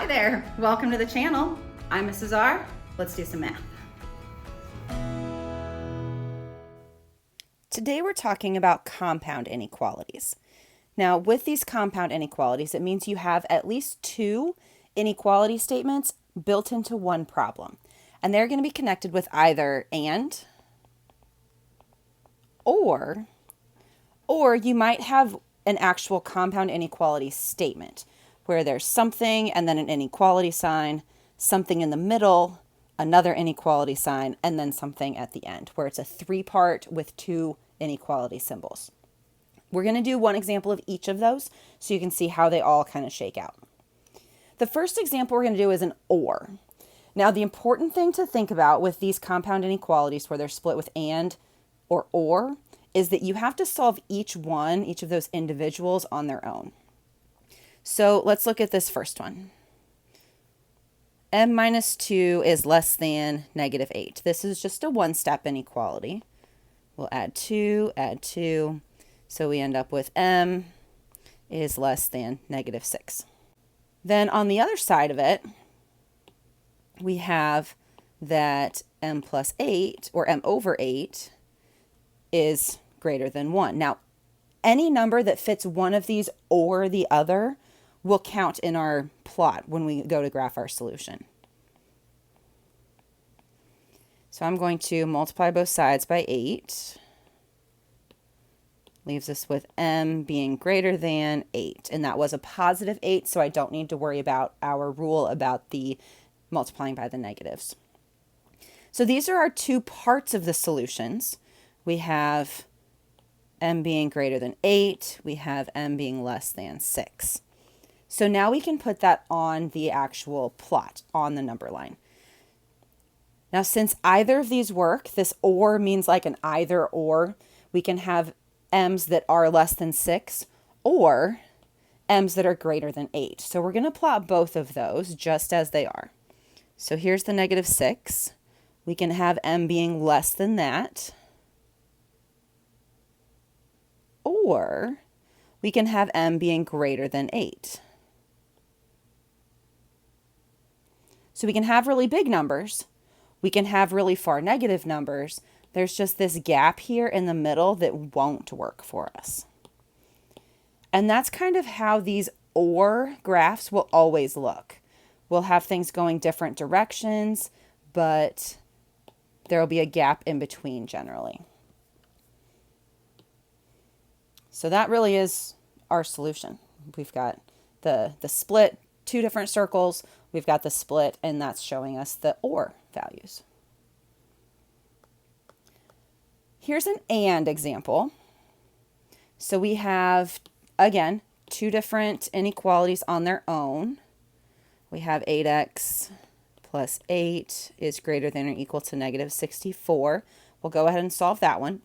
there, welcome to the channel. I'm Mrs. R. Let's do some math. Today we're talking about compound inequalities. Now with these compound inequalities, it means you have at least two inequality statements built into one problem. And they're going to be connected with either and, or you might have an actual compound inequality statement where there's something and then an inequality sign, something in the middle, another inequality sign, and then something at the end, where it's a three-part with two inequality symbols. We're going to do one example of each of those so you can see how they all kind of shake out. The first example we're going to do is an or. Now, the important thing to think about with these compound inequalities where they're split with and or, is that you have to solve each of those individuals on their own. So let's look at this first one. M minus 2 is less than negative 8. This is just a one-step inequality. We'll add 2, so we end up with M is less than negative 6. Then on the other side of it, we have that M plus 8, or M over 8, is greater than 1. Now, any number that fits one of these or the other will count in our plot when we go to graph our solution. So I'm going to multiply both sides by 8. Leaves us with M being greater than 8. And that was a positive 8, so I don't need to worry about our rule about the multiplying by the negatives. So these are our two parts of the solutions. We have M being greater than 8. We have M being less than 6. So now we can put that on the actual plot, on the number line. Now, since either of these work, this or means like an either or. We can have M's that are less than 6 or M's that are greater than 8. So we're going to plot both of those just as they are. So here's the negative 6. We can have M being less than that. Or we can have M being greater than 8. So we can have really big numbers. We can have really far negative numbers. There's just this gap here in the middle that won't work for us. And that's kind of how these or graphs will always look. We'll have things going different directions, but there will be a gap in between generally. So that really is our solution. We've got the split, two different circles. We've got the split, and that's showing us the or values. Here's an and example. So we have, again, two different inequalities on their own. We have 8x plus 8 is greater than or equal to negative 64. We'll go ahead and solve that one.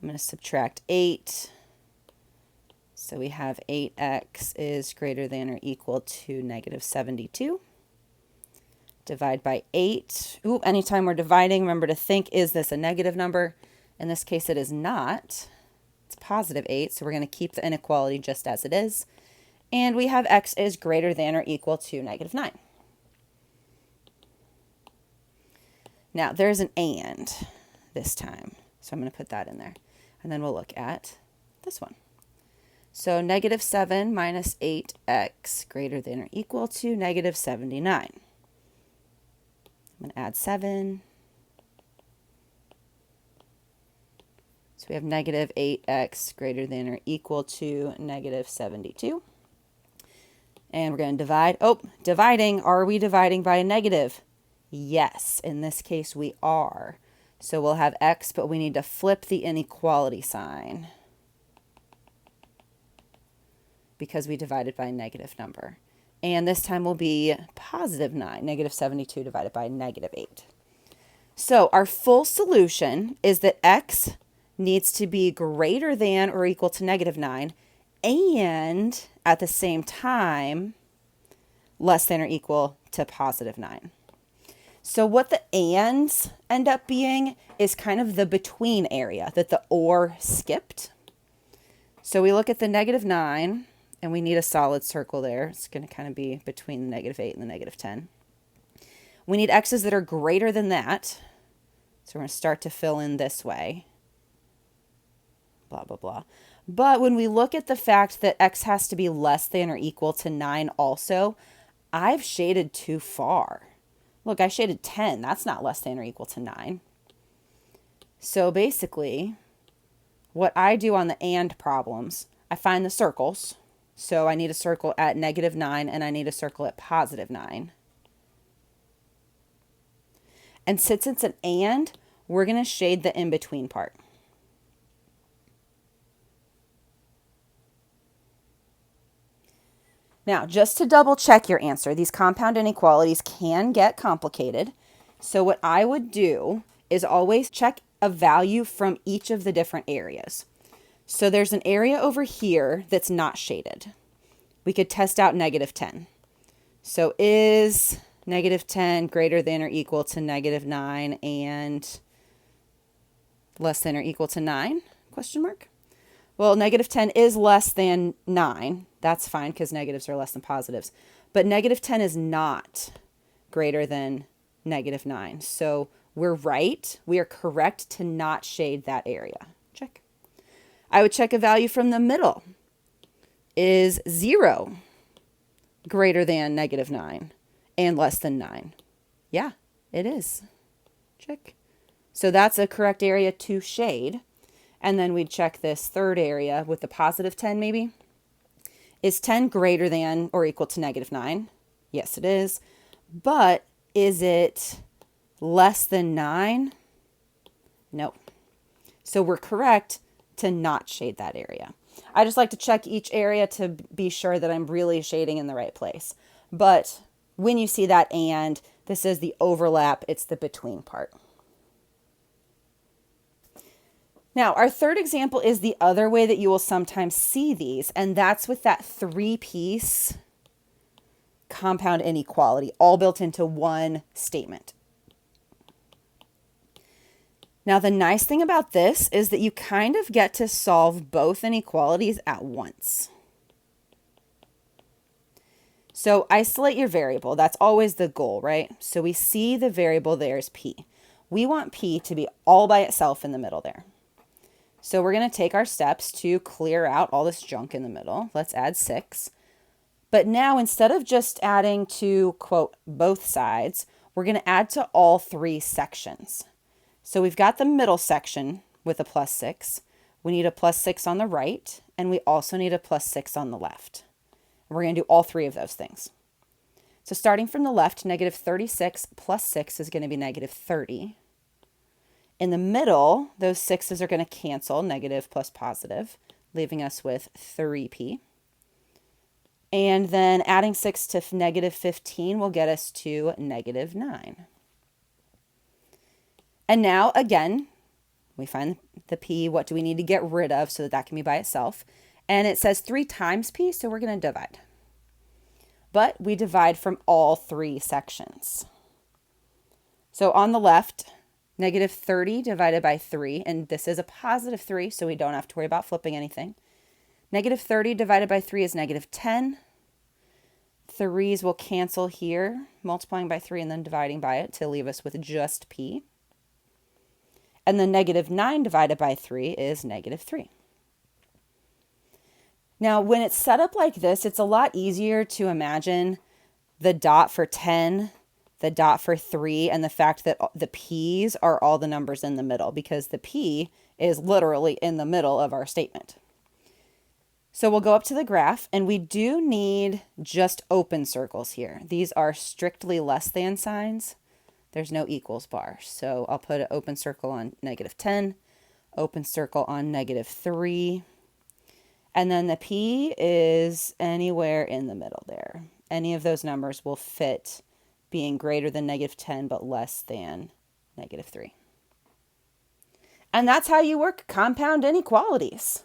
I'm going to subtract 8. So we have 8x is greater than or equal to negative 72. Divide by 8. Ooh, anytime we're dividing, remember to think, is this a negative number? In this case, it is not. It's positive 8, so we're going to keep the inequality just as it is. And we have x is greater than or equal to negative 9. Now, there's an and this time, so I'm going to put that in there. And then we'll look at this one. So negative 7 minus 8x greater than or equal to negative 79. I'm going to add 7. So we have negative 8x greater than or equal to negative 72. And we're going to divide. Oh, dividing. Are we dividing by a negative? Yes. In this case, we are. So we'll have x, but we need to flip the inequality sign because we divided by a negative number. And this time will be positive 9, negative 72 divided by negative 8. So our full solution is that x needs to be greater than or equal to negative 9 and at the same time less than or equal to positive 9. So what the ands end up being is kind of the between area that the or skipped. So we look at the negative 9 And we need a solid circle there. It's going to kind of be between the -8 and the -10. We need x's that are greater than that. So we're going to start to fill in this way. Blah, blah, blah. But when we look at the fact that x has to be less than or equal to 9 also, I've shaded too far. Look, I shaded 10. That's not less than or equal to 9. So basically, what I do on the and problems, I find the circles. So I need a circle at -9 and I need a circle at +9. And since it's an and, we're going to shade the in-between part. Now, just to double check your answer, these compound inequalities can get complicated. So what I would do is always check a value from each of the different areas. So there's an area over here that's not shaded. We could test out -10. So is -10 greater than or equal to -9 and less than or equal to 9? Question mark. Well, -10 is less than 9. That's fine because negatives are less than positives. But -10 is not greater than -9. So we're right. We are correct to not shade that area. Check. I would check a value from the middle. Is 0 greater than -9 and less than 9? Yeah, it is. Check. So that's a correct area to shade. And then we'd check this third area with the +10 maybe. Is 10 greater than or equal to -9? Yes, it is. But is it less than 9? No. So we're correct to not shade that area. I just like to check each area to be sure that I'm really shading in the right place. But when you see that and, this is the overlap, it's the between part. Now, our third example is the other way that you will sometimes see these, and that's with that 3-piece compound inequality, all built into one statement. Now, the nice thing about this is that you kind of get to solve both inequalities at once. So isolate your variable. That's always the goal, right? So we see the variable there is p. We want p to be all by itself in the middle there. So we're going to take our steps to clear out all this junk in the middle. Let's add 6. But now instead of just adding to, quote, both sides, we're going to add to all 3 sections. So we've got the middle section with a +6. We need a +6 on the right, and we also need a +6 on the left. And we're going to do all 3 of those things. So starting from the left, -36 plus 6 is going to be -30. In the middle, those 6's are going to cancel, negative plus positive, leaving us with 3p. And then adding 6 to -15 will get us to -9. And now, again, we find the p. What do we need to get rid of so that that can be by itself? And it says 3 times p, so we're going to divide. But we divide from all 3 sections. So on the left, -30 divided by 3, and this is a +3, so we don't have to worry about flipping anything. -30 divided by 3 is -10. 3's will cancel here, multiplying by 3 and then dividing by it to leave us with just p. And then -9 divided by 3 is -3. Now, when it's set up like this, it's a lot easier to imagine the dot for 10, the dot for 3, and the fact that the p's are all the numbers in the middle, because the p is literally in the middle of our statement. So we'll go up to the graph, and we do need just open circles here. These are strictly less than signs. There's no equals bar. So I'll put an open circle on -10, open circle on -3, and then the p is anywhere in the middle there. Any of those numbers will fit being greater than -10 but less than -3. And that's how you work compound inequalities.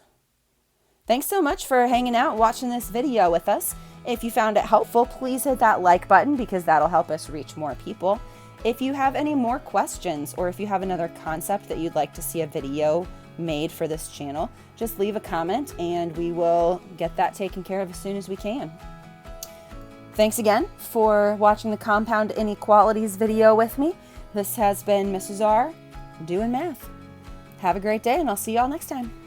Thanks so much for hanging out and watching this video with us. If you found it helpful, please hit that like button because that'll help us reach more people. If you have any more questions or if you have another concept that you'd like to see a video made for this channel, just leave a comment and we will get that taken care of as soon as we can. Thanks again for watching the Compound Inequalities video with me. This has been Mrs. R doing math. Have a great day, and I'll see y'all next time.